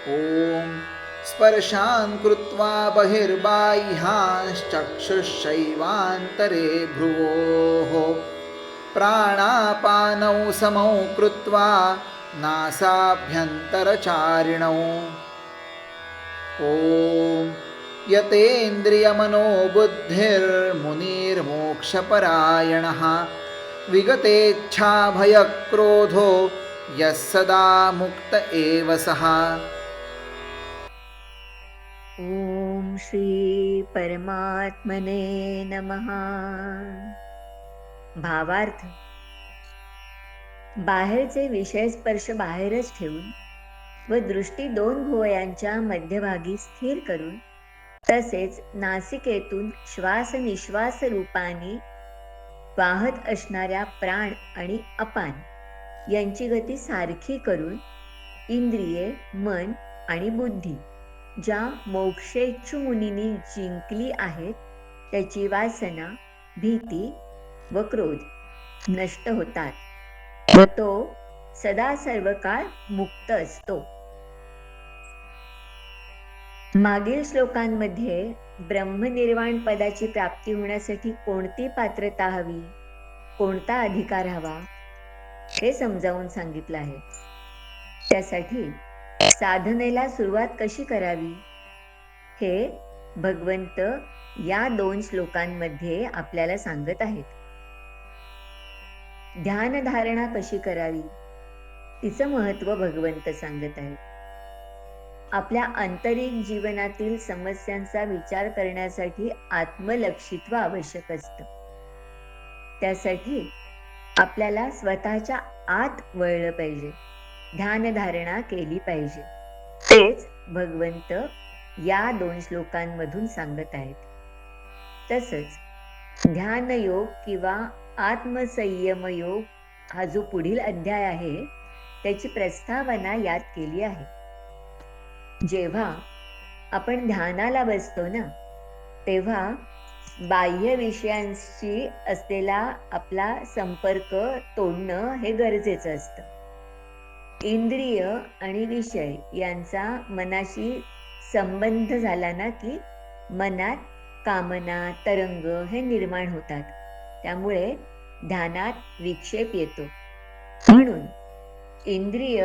ॐ स्पर्शान् कृत्वा बहिर्बाह्यांश्चक्षुश्चैवान्तरे भ्रुवोः प्राणापानौ समौ कृत्वा नासाभ्यन्तरचारिणौ ॐ यतेन्द्रियमनोबुद्धिर्मुनिर्मोक्षपरायणः विगतेच्छाभयक्रोधो यः सदा मुक्त एव सः। ओम श्री परमात्मने नमः। भावार्थ: बाहेरचे विषय स्पर्श बाहेरच ठेवून व दृष्टी दोन भुवयांच्या मध्यभागी स्थिर करून, तसेच नासिकेतून श्वास निश्वास रूपाने वाहत असणाऱ्या प्राण आणि अपान यांची गती सारखी करून, इंद्रिये, मन आणि बुद्धी ज्या मोक्षेच्छू मुनींनी जिंकली आहेत त्याची वासना, भीती व क्रोध नष्ट होतात व तो सदा सर्व काळ मुक्त असतो. मागील श्लोकांमध्ये ब्रह्मनिर्वाण पदाची प्राप्ती होण्यासाठी कोणती पात्रता हवी, कोणता अधिकार हवा हे समजावून सांगितलं आहे. त्यासाठी साधनेला सुरुवात कशी करावी हे भगवंत या 2 श्लोकांमध्ये आपल्याला सांगत आहेत. ध्यानधारणा कशी करावी तिचं महत्व भगवंत सांगत आहेत. आपल्या आंतरिक जीवनातील समस्यांचा विचार करण्यासाठी आत्मलक्षित्व आवश्यक असतं. त्यासाठी आपल्याला स्वतःच्या आत वळलं पाहिजे, ध्यानधारणा केली पाहिजे. तेच भगवंत या 2 श्लोकांमधून सांगत आहेत. तसंच ध्यानयोग किंवा आत्मसंयम योग हा जो पुढील अध्याय आहे त्याची प्रस्तावना यात केली आहे. जेव्हा आपण ध्यानाला बसतो ना, तेव्हा बाह्य विषयांशी असलेला आपला संपर्क तोडणं हे गरजेचं असतं. इंद्रिय आणि विषय यांचा मनाशी संबंध झाला ना की मनात कामना, तरंग हे निर्माण होतात. त्यामुळे ध्यानात विक्षेप येतो. म्हणून इंद्रिय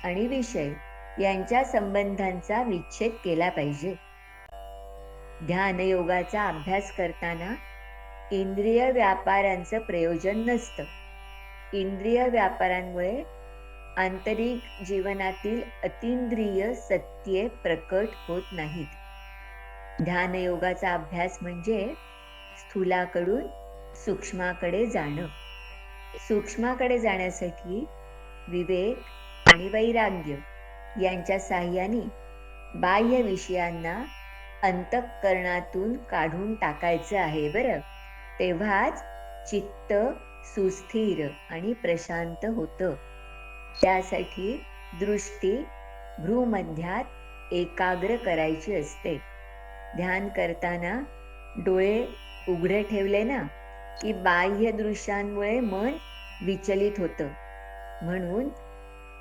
आणि विषय यांच्या संबंधांचा विच्छेद केला पाहिजे. ध्यानयोगाचा अभ्यास करताना इंद्रिय व्यापारांचं प्रयोजन नसतं. इंद्रिय व्यापारांमुळे आंतरिक जीवनातील अतींद्रिय सत्ये प्रकट होत नाहीत. ध्यानयोगाचा अभ्यास म्हणजे स्थूलाकडून सूक्ष्माकडे जाणं. सूक्ष्माकडे जाण्यासाठी विवेक आणि वैराग्य यांच्या साहाय्याने बाह्य विषयांना अंतःकरणातून काढून टाकायचं आहे बरं. तेव्हाच चित्त सुस्थिर आणि प्रशांत होतं. त्यासाठी दृष्टी भ्रूमध्यात एकाग्र करायची असते. ध्यान करताना डोळे उघडे ठेवले ना की बाह्य दृश्यांमुळे मन विचलित होतं. म्हणून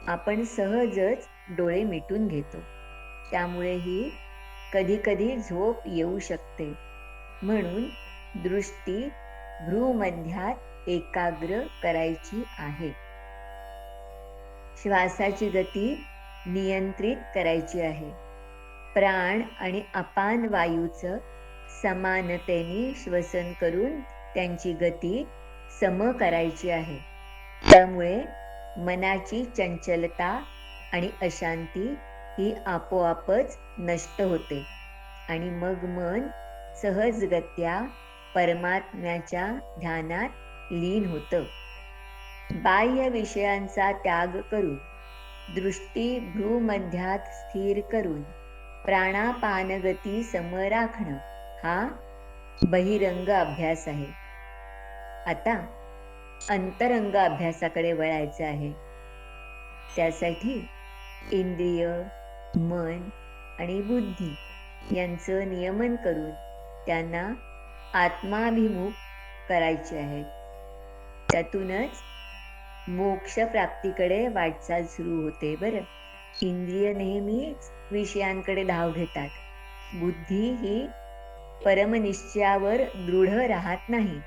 आपण सहजच डोळे मिटून घेतो. त्यामुळेही कधी कधी झोप येऊ शकते. म्हणून दृष्टी भ्रूमध्यात एकाग्र करायची आहे. श्वासाची गती नियंत्रित करायची आहे. प्राण आणि अपान वायूचं समानतेने श्वसन करून त्यांची गती सम करायची आहे. त्यामुळे मनाची चंचलता आणि अशांती ही आपोआपच नष्ट होते आणि मग मन सहजगत्या परमात्म्याच्या ध्यानात लीन होतं. बाह्य विषयांचा त्याग करून दृष्टी भ्रूमध्यात स्थिर करून प्राणापानगती सम राखणं हा बहिरंग अभ्यास आहे. आता अंतरंग अभ्यासाकडे वळायचं आहे. त्यासाठी इंद्रिय, मन आणि बुद्धी यांचं नियमन करून त्यांना आत्माभिमुख करायचे आहे. त्यातूनच मोक्ष प्राप्तीकडे वाटचाल सुरू होते बरं. इंद्रिय नेहमीच विषयांकडे धाव घेतात. बुद्धी ही परमनिश्चयावर दृढ राहत नाही.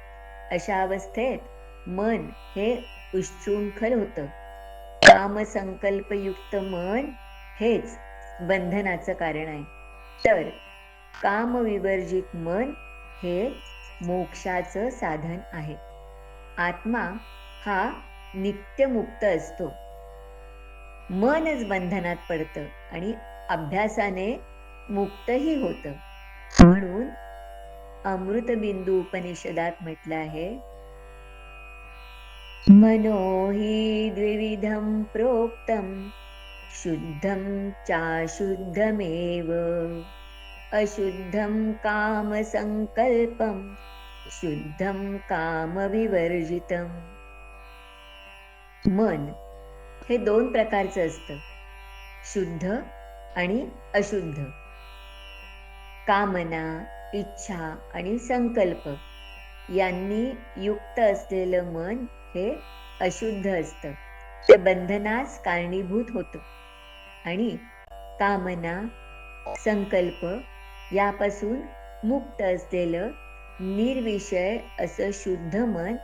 अशा अवस्थेत मन हे उच्छृंखल होतं. कामसंकल्पयुक्त मन हेच बंधनाचं कारण आहे. तर कामविवर्जित मन हे मोक्षाचं साधन आहे. आत्मा हा नित्यमुक्त असतो. मनच बंधनात पडतं आणि अभ्यासाने मुक्तही होतं. म्हणून अमृतबिंदू उपनिषदात म्हटलं आहे, मनो हि द्विविधं प्रोक्तं शुद्धं चाशुद्धमेव अशुद्धं कामसंकल्पं शुद्धं कामविवर्जितम्. मन हे दोन प्रकारचं असतं, शुद्ध आणि अशुद्ध. कामना, इच्छा आणि संकल्प यांनी युक्त असलेलं मन हे अशुद्ध असतं. ते बंधनास कारणीभूत होतं. आणि कामना, संकल्प यापासून मुक्त असलेलं निर्विषय असं शुद्ध मन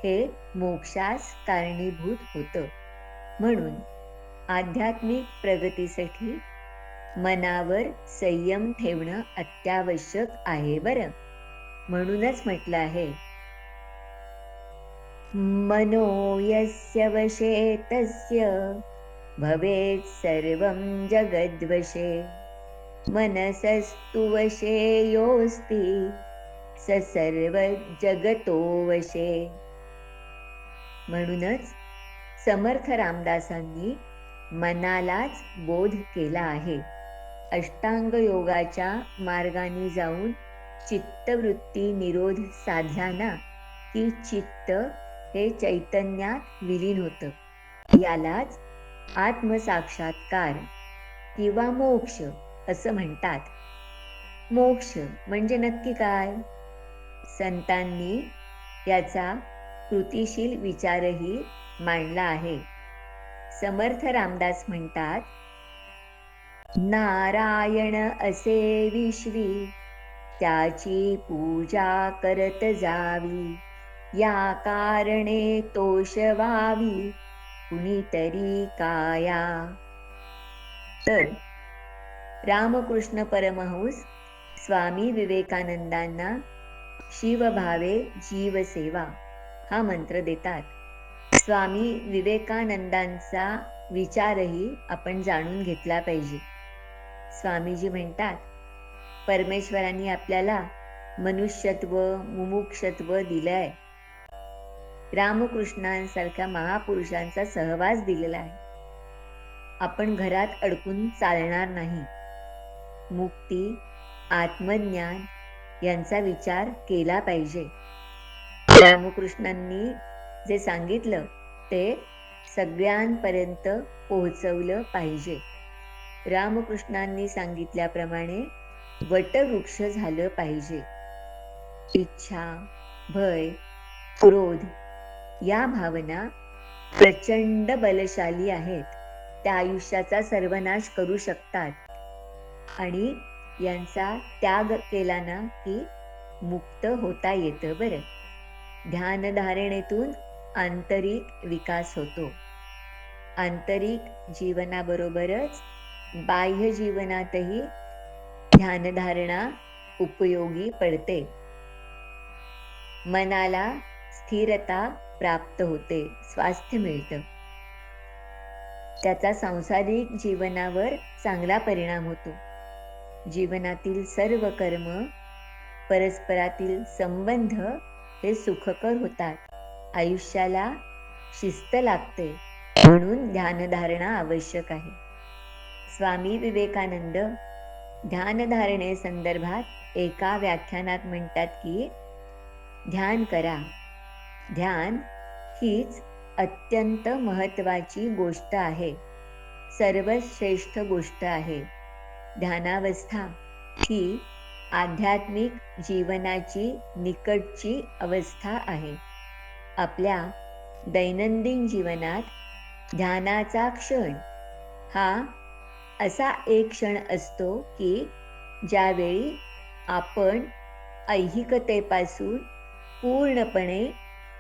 हे मोक्षास कारणीभूत होतं. म्हणून आध्यात्मिक प्रगतीसाठी मनावर संयम ठेवणं अत्यावश्यक आहे बरं. म्हणूनच म्हटलं आहे, मनो यस्य वशे तस्य भवेत् सर्वं जगद्वशे मनसस्तु वशे योऽस्ति स सर्वजगतो वशे. म्हणूनच समर्थ रामदासांनी मनालाच बोध केला आहे. अष्टांग योगाच्या मार्गाने जाऊन चित्तवृत्ती निरोध साधला ना की चित्त हे चैतन्यात विलीन होतं. यालाच आत्मसाक्षात्कार किंवा मोक्ष असं म्हणतात. मोक्ष म्हणजे नक्की काय? संतांनी याचा कृतिशील विचारही मांडला आहे. समर्थ रामदास म्हणतात, नारायण असे विश्वी त्याची पूजा करत जावी, या कारणे तोषवावी कुणीतरी काया. तर रामकृष्ण परमहंस स्वामी विवेकानंदांना शिवभावे जीवसेवा हा मंत्र देतात. स्वामी विवेकानंदांचा विचारही आपण जाणून घेतला पाहिजे. स्वामीजी म्हणतात, परमेश्वरांनी आपल्याला मनुष्यत्व, मुमुक्षत्व दिलंय. रामकृष्णांसारख्या महापुरुषांचा सहवास दिलेला आहे. आपण घरात अडकून चालणार नाही. मुक्ती, आत्मज्ञान यांचा विचार केला पाहिजे. रामकृष्णांनी जे सांगितलं ते सगळ्यांपर्यंत पोहोचवलं पाहिजे. रामकृष्णांनी सांगितल्याप्रमाणे वटवृक्ष झालं पाहिजे. इच्छा, भय, क्रोध या भावना प्रचंड बलशाली आहेत. त्या आयुष्याचा सर्वनाश करू शकतात आणि यांचा त्याग केला ना की मुक्त होता येतं बरं. ध्यानधारणेतून आंतरिक विकास होतो. आंतरिक जीवनाबरोबरच बाह्य जीवनातही ध्यानधारणा उपयोगी पडते. मनाला स्थिरता प्राप्त होते, स्वास्थ्य मिळतं. त्याचा सांसारिक जीवनावर चांगला परिणाम होतो. जीवनातील सर्व कर्म, परस्परातील संबंध हे सुखकर होतात. आयुष्याला शिस्त लागते. म्हणून ध्यानधारणा आवश्यक आहे. स्वामी विवेकानंद ध्यानधारणे संदर्भात एका व्याख्यानात म्हणतात की, ध्यान करा. ध्यान हीच अत्यंत महत्वाची गोष्ट आहे. सर्वश्रेष्ठ गोष्ट आहे. ध्यानावस्था ही आध्यात्मिक जीवनाची निकटची अवस्था आहे. आपल्या दैनंदिन जीवनात ध्यानाचा क्षण हा असा एक क्षण असतो की ज्यावेळी आपण ऐहिकतेपासून पूर्णपणे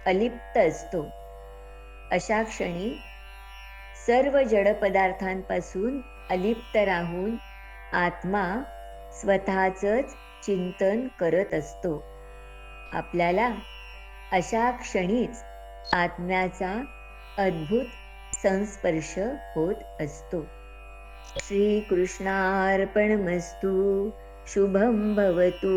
अलिप्त असतो. अशा क्षणी सर्व जड पदार्थांपासून अलिप्त राहून आत्मा स्वतःचंच चिंतन करत असतो. आपल्याला अशा क्षणीच आत्म्याचा अद्भुत संस्पर्श होत असतो. श्रीकृष्णार्पणमस्तु. शुभं भवतु.